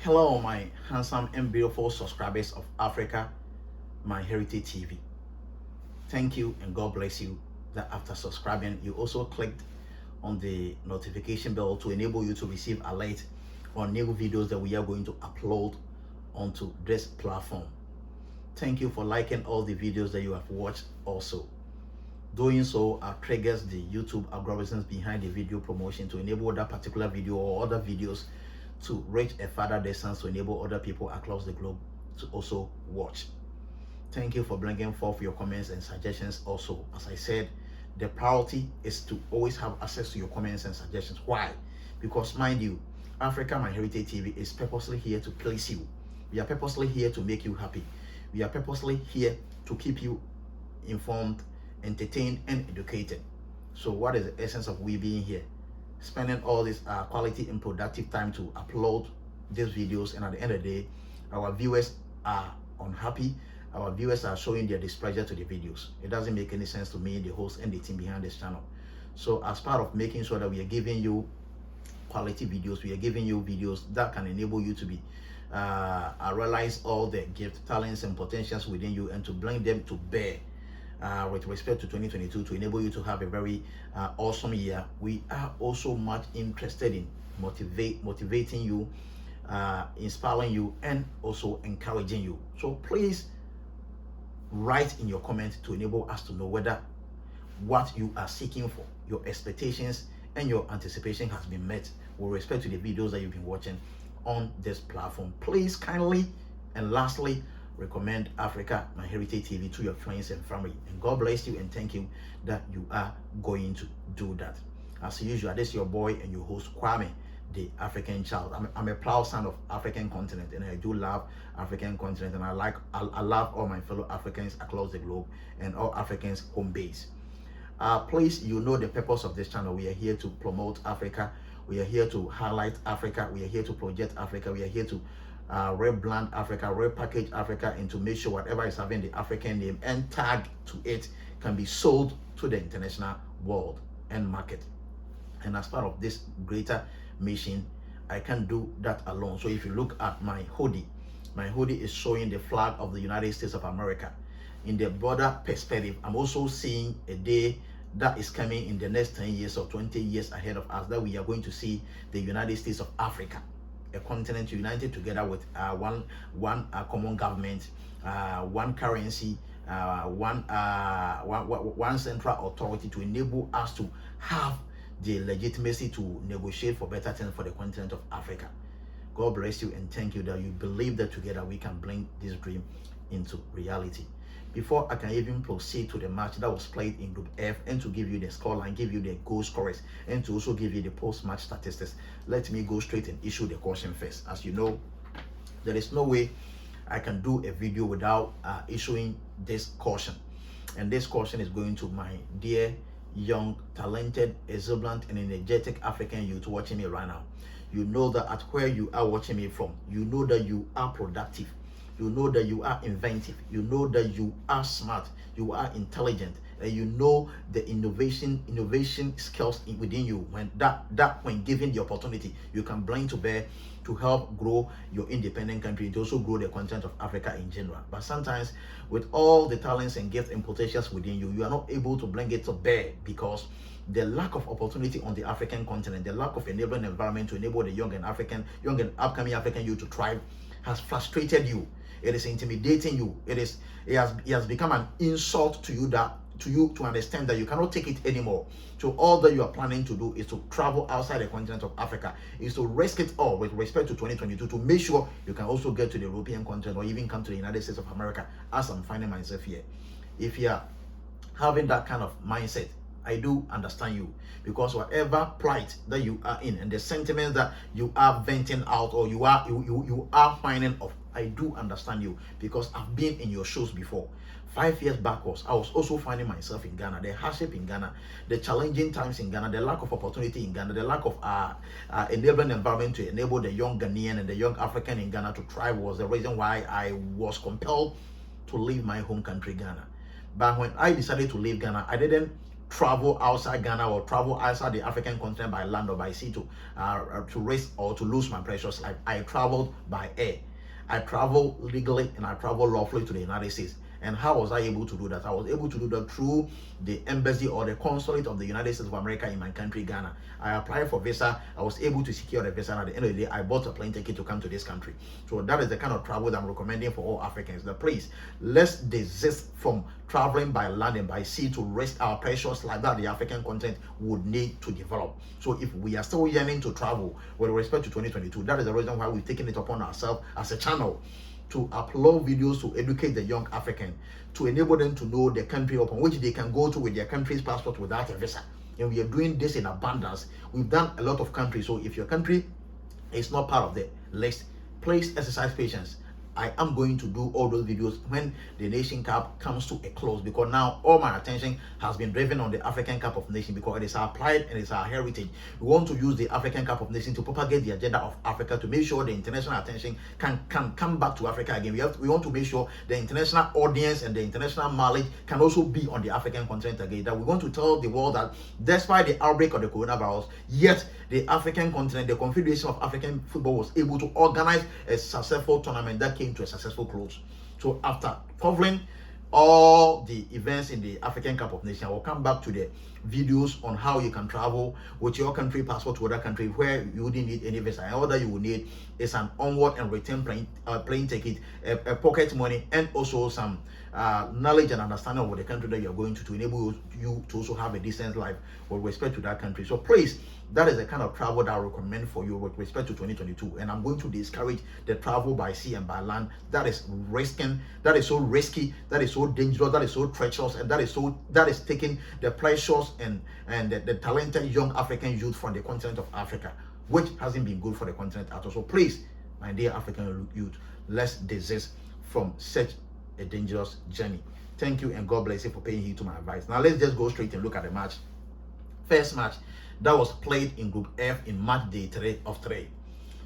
Hello, my handsome and beautiful subscribers of Africa, my Heritage TV. Thank you and God bless you that after subscribing, you also clicked on the notification bell to enable you to receive alert on new videos that we are going to upload onto this platform. Thank you for liking all the videos that you have watched also. Doing so triggers the YouTube algorithms behind the video promotion to enable that particular video or other videos to reach a further distance to enable other people across the globe to also watch. Thank you for bringing forth your comments and suggestions also. As I said, the priority is to always have access to your comments and suggestions. Why? Because mind you, Africa My Heritage TV is purposely here to please you. We are purposely here to make you happy. We are purposely here to keep you informed, entertained, and educated. So what is the essence of we being here? Spending all this quality and productive time to upload these videos, and at the end of the day, our viewers are unhappy. Our viewers are showing their displeasure to the videos. It doesn't make any sense to me, the host and the team behind this channel. So as part of making sure that we are giving you quality videos, we are giving you videos that can enable you to be realize all the gifts, talents, and potentials within you, and to bring them to bear with respect to 2022 to enable you to have a very awesome year. We are also much interested in motivating you, inspiring you, and also encouraging you. So please write in your comment to enable us to know whether what you are seeking for, your expectations and your anticipation has been met with respect to the videos that you've been watching on this platform. Please kindly and lastly recommend Africa My Heritage TV to your friends and family, and God bless you and thank you that you are going to do that. As usual, this is your boy and your host Kwame, the African child. I'm a proud son of African continent, and I do love African continent, and I love all my fellow Africans across the globe and all Africans home base. Please, you know the purpose of this channel. We are here to promote Africa. We are here to highlight Africa. We are here to project Africa. We are here to rebrand Africa, repackage Africa, and to make sure whatever is having the African name and tag to it can be sold to the international world and market. And as part of this greater mission, I can't do that alone. So if you look at my hoodie is showing the flag of the United States of America. In the broader perspective, I'm also seeing a day that is coming in the next 10 years or 20 years ahead of us, that we are going to see the United States of Africa, a continent united together with one common government, one currency, one central authority to enable us to have the legitimacy to negotiate for better things for the continent of Africa. God bless you and thank you that you believe that together we can bring this dream into reality. Before I can even proceed to the match that was played in Group F, and to give you the scoreline, give you the goal scorers, and to also give you the post-match statistics, let me go straight and issue the caution first. As you know, there is no way I can do a video without issuing this caution. And this caution is going to my dear, young, talented, exuberant, and energetic African youth watching me right now. You know that at where you are watching me from, you know that you are productive. You know that you are inventive. You know that you are smart. You are intelligent, and you know the innovation skills within you. When when given the opportunity, you can bring to bear to help grow your independent country, to also grow the continent of Africa in general. But sometimes, with all the talents and gifts and potentials within you, you are not able to bring it to bear because the lack of opportunity on the African continent, the lack of enabling environment to enable the young and upcoming African youth to thrive has frustrated you. It is intimidating you. It has become an insult to you to understand that you cannot take it anymore. So all that you are planning to do is to travel outside the continent of Africa, is to risk it all with respect to 2022 to make sure you can also get to the European continent or even come to the United States of America, as I'm finding myself here. If you are having that kind of mindset, I do understand you, because whatever plight that you are in and the sentiments that you are venting out or you are finding of, I do understand you, because I've been in your shoes before. 5 years backwards, I was also finding myself in Ghana, the hardship in Ghana, the challenging times in Ghana, the lack of opportunity in Ghana, the lack of enabling environment to enable the young Ghanaian and the young African in Ghana to thrive was the reason why I was compelled to leave my home country, Ghana. But when I decided to leave Ghana, I didn't travel outside Ghana or travel outside the African continent by land or by sea to risk or to lose my precious life. I traveled by air. I travel legally and I travel lawfully to the United States. And how was I able to do that? I was able to do that through the embassy or the consulate of the United States of America in my country, Ghana. I applied for visa. I was able to secure the visa. And at the end of the day, I bought a plane ticket to come to this country. So that is the kind of travel that I'm recommending for all Africans. Please, let's desist from traveling by land and by sea to risk our precious life that the African continent would need to develop. So if we are still yearning to travel with respect to 2022, that is the reason why we've taken it upon ourselves as a channel to upload videos to educate the young African, to enable them to know the country upon which they can go to with their country's passport without a visa. And we are doing this in abundance. We've done a lot of countries. So if your country is not part of the list, please exercise patience. I am going to do all those videos when the Nation Cup comes to a close, because now all my attention has been driven on the African Cup of Nations, because it is our pride and it's our heritage. We want to use the African Cup of Nations to propagate the agenda of Africa, to make sure the international attention can come back to Africa again. We want to make sure the international audience and the international knowledge can also be on the African continent again. That we want to tell the world that despite the outbreak of the coronavirus, yet the African continent, the Confederation of African Football, was able to organize a successful tournament that came to a successful close. So after covering all the events in the African Cup of Nations, I will come back to the videos on how you can travel with your country passport to other country where you wouldn't need any visa. And all that you will need is an onward and return plane ticket, a pocket money, and also some knowledge and understanding of the country that you are going to enable you to also have a decent life with respect to that country. So please, that is the kind of travel that I recommend for you with respect to 2022. And I'm going to discourage the travel by sea and by land that is risking, that is so risky, that is so dangerous, that is so treacherous, and that is taking the precious and the talented young African youth from the continent of Africa, which hasn't been good for the continent at all. So please, my dear African youth, let's desist from such a dangerous journey. Thank you, and God bless you for paying heed to my advice. Now let's just go straight and look at the match. First match that was played in Group F in match day 3 of 3.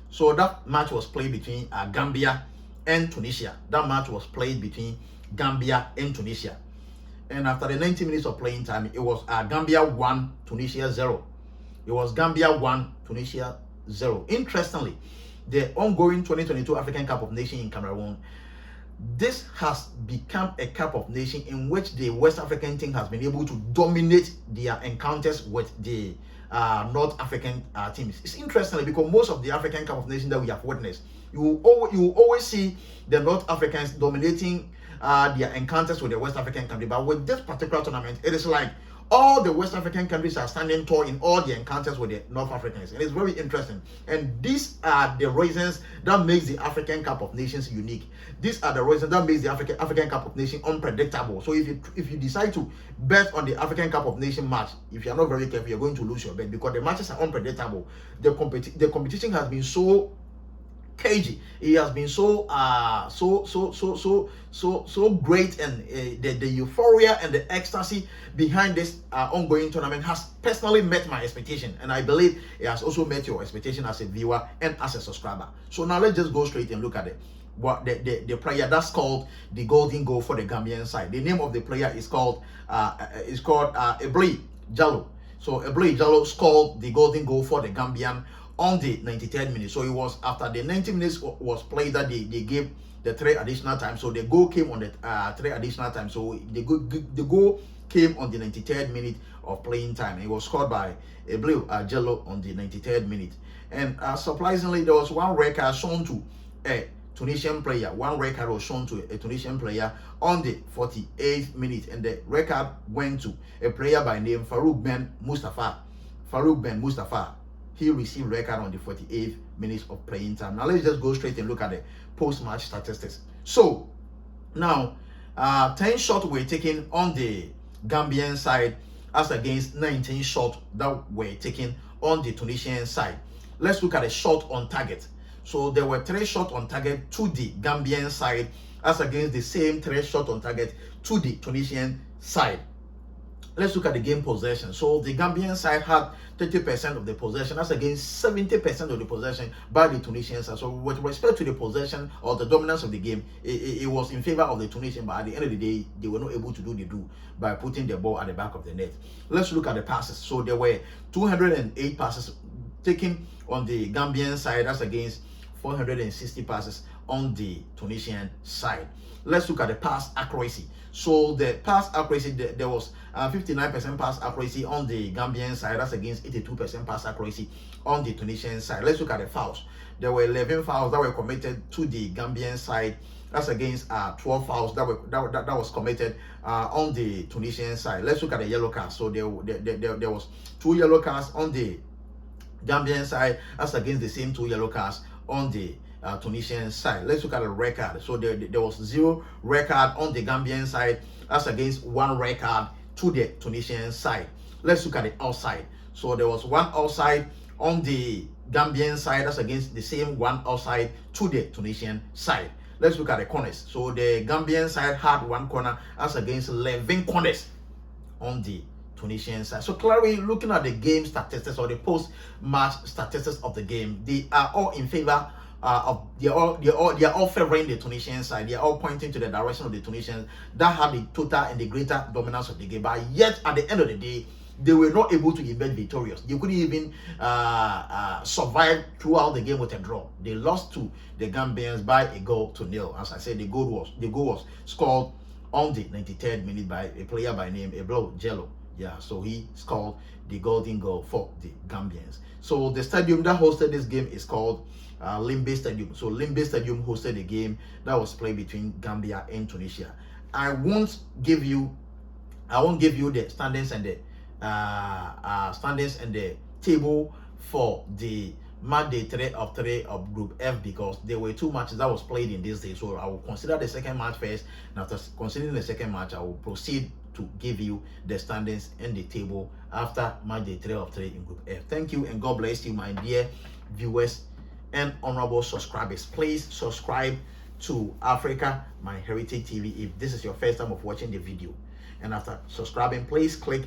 So that match was played between Gambia and Tunisia. That match was played between Gambia and Tunisia. And after the 90 minutes of playing time, it was Gambia 1, Tunisia 0. It was Gambia 1, Tunisia 0. Interestingly, the ongoing 2022 African Cup of Nations in Cameroon, this has become a Cup of Nations in which the West African team has been able to dominate their encounters with the North African teams. It's interesting because most of the African Cup of Nations that we have witnessed, you will always see the North Africans dominating their encounters with the West African country. But with this particular tournament, it is like all the West African countries are standing tall in all the encounters with the North Africans, and it's very interesting. And these are the reasons that makes the African Cup of Nations unique. These are the reasons that makes the African Cup of Nations unpredictable. So if you decide to bet on the African Cup of Nations match, if you are not very careful, you're going to lose your bet, because the matches are unpredictable. The competition has been so cagey. It has been so great, and the euphoria and the ecstasy behind this ongoing tournament has personally met my expectation, and I believe it has also met your expectation as a viewer and as a subscriber. So now let's just go straight and look at it. What the player that's called the golden goal for the Gambian side. The name of the player is called Ebli Jallo. So Ebli Jallo scored the golden goal for the Gambian on the 93rd minute. So it was after the 90 minutes was played that they gave the 3 additional time. So the goal came on the 3 additional time. So the goal came on the 93rd minute of playing time. It was scored by Ebli Jallo on the 93rd minute. And surprisingly, there was one red card shown to a Tunisian player. One red card was shown to a Tunisian player on the 48th minute, and the red card went to a player by name Farouk Ben Mustafa. He received red card on the 48th minutes of playing time. Now let's just go straight and look at the post-match statistics. So now 10 shots were taken on the Gambian side as against 19 shots that were taken on the Tunisian side. Let's look at a shot on target. So there were 3 shots on target to the Gambian side as against the same 3 shots on target to the Tunisian side. Let's look at the game possession. So the Gambian side had 30% of the possession. That's against 70% of the possession by the Tunisian side. So with respect to the possession or the dominance of the game, it was in favor of the Tunisian. But at the end of the day, they were not able to do the do by putting the ball at the back of the net. Let's look at the passes. So there were 208 passes taken on the Gambian side. That's against 460 passes on the Tunisian side. Let's look at the pass accuracy. So the pass accuracy, there was 59% pass accuracy on the Gambian side. That's against 82% pass accuracy on the Tunisian side. Let's look at the fouls. There were 11 fouls that were committed to the Gambian side. That's against 12 fouls that was committed on the Tunisian side. Let's look at the yellow cards. So there was 2 yellow cards on the Gambian side. That's against the same 2 yellow cards on the Tunisian side. Let's look at the red card. So there was 0 red card on the Gambian side. That's against 1 red card to the Tunisian side. Let's look at the outside. So there was 1 outside on the Gambian side. That's against the same 1 outside to the Tunisian side. Let's look at the corners. So the Gambian side had 1 corner. That's against 11 corners on the Tunisian side. So clearly, looking at the game statistics or the post-match statistics of the game, they are all in favor they are all favoring the Tunisian side. They are all pointing to the direction of the Tunisians that have the total and the greater dominance of the game. But yet, at the end of the day, they were not able to emerge victorious. They couldn't even survive throughout the game with a draw. They lost to the Gambians by 1-0. As I said, the goal was scored on the 93rd minute by a player by name Eblo Jello. Yeah, so he scored the golden goal for the Gambians. So the stadium that hosted this game is called Limbe Stadium. So Limbe Stadium hosted the game that was played between Gambia and Tunisia. I won't give you the standings and the table for the match day 3 of 3 of Group F because there were 2 matches that was played in this day. So I will consider the second match first, and after considering the second match, I will proceed to give you the standings and the table after match day 3 of 3 in Group F. Thank you and God bless you, my dear viewers and honorable subscribers. Please subscribe to Africa My Heritage TV if this is your first time of watching the video, and after subscribing, please click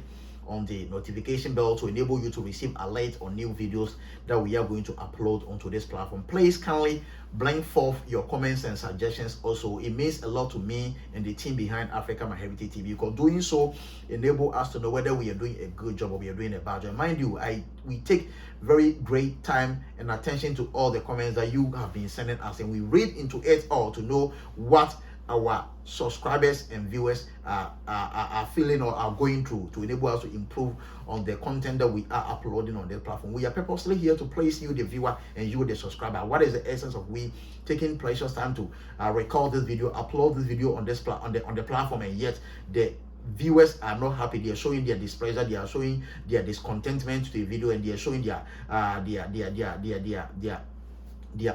on the notification bell to enable you to receive alerts on new videos that we are going to upload onto this platform. Please kindly bring forth your comments and suggestions. Also, it means a lot to me and the team behind Africa My Heritage TV, because doing so enable us to know whether we are doing a good job or we are doing a bad job. Mind you, we take very great time and attention to all the comments that you have been sending us, and we read into it all to know what our subscribers and viewers are feeling or are going through, to enable us to improve on the content that we are uploading on this platform. We are purposely here to place you, the viewer, and you, the subscriber. What is the essence of we taking precious time to record this video, upload this video on this on the platform, and yet the viewers are not happy? They are showing their displeasure, they are showing their discontentment to the video, and they are showing their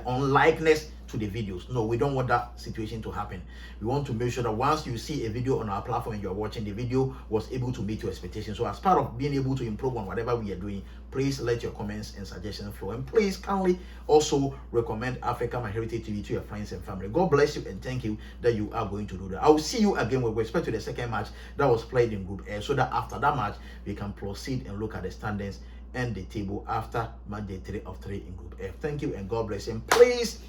unlikeness to the videos. No, we don't want that situation to happen. We want to make sure that once you see a video on our platform and you're watching, the video was able to meet your expectations. So as part of being able to improve on whatever we are doing, please let your comments and suggestions flow, and please kindly also recommend Africa My Heritage TV to your friends and family. God bless you, and thank you that you are going to do that. I will see you again with respect to the second match that was played in Group A, so that after that match we can proceed and look at the standings and the table after match day 3 of 3 in Group F. Thank you and God bless you. And please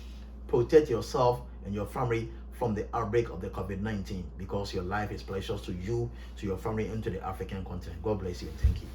protect yourself and your family from the outbreak of the COVID-19, because your life is precious to you, to your family, and to the African continent. God bless you and thank you.